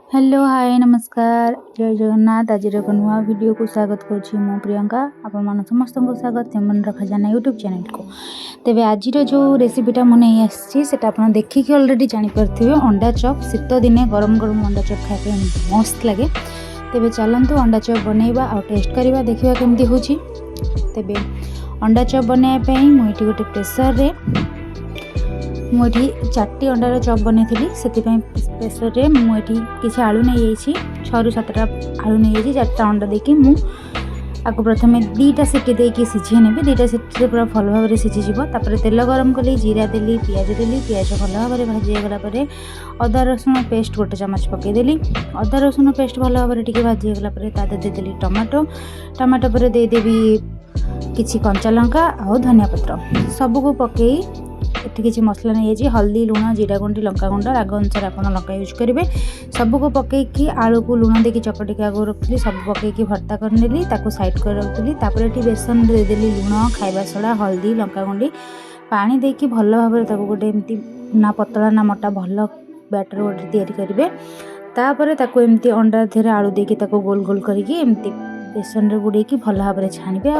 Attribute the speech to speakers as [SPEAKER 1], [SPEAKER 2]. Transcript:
[SPEAKER 1] Hello hi नमस्कार जय जगन्नाथ। आज एक नुआ वीडियो को स्वागत करुँची मु प्रियंका। आपण समस्त को स्वागत मन खजाना यूट्यूब चैनल को। तेबे आज जो रेसिपीटा मुझे आसी से देखिक अलरेडी जानीपे अंडा चप। शीत दिने गरम गरम अंडा चप खाए मस्त लगे। तेबे चलतु अंडा चप बनैबा आ टेस्ट करवा देखा केमती हो। तेबे अंडा चप बनवाई मुझे गोटे प्रेसर रे मुझे 4टी अंडार चप बनई से प्रेसर रे मुझे किसी आलू नहीं 6 ରୁ 7टा आलू नहीं 4टा अंडा देकी आपको प्रथम 2टा सीटी देकी सीझे नेबी। 2टा सीटी पूरा भल भाव में सीझीज। तेल गरम कली जीरा देली पियाज भल भाव में भाजीगला अदा रसुण पेस्ट गोटे चमच पकईदेली। अदा रसुण पेस्ट भल भाव में भाजीगला देदेली टमाटो पर देदेवी किसी कंचा लंका और धनिया पत्र सबको पकई ये किसी मसला नहीं हल्दी लुण जीरा गुंडी लंका गुंड राग अनुसार आप लंका यूज करेंगे। सबको पकईकी आलू को लुण देकी चकटिक आगे रखी सब पकईकी भर्ता करनेली साइड कर रखी। ये बेसन देदेली लुण खाइबा सोडा हल्दी लंका गुंडी पानी देकी भल भाव में गोटे एमती ना पतला ना मोटा भल बैटर गोटे तैयारी करेंगे। तापर एमती अंडा थे आलू देकी गोल गोल करके बेसन रे बुड़ेकी भल भाव में छाणिबे।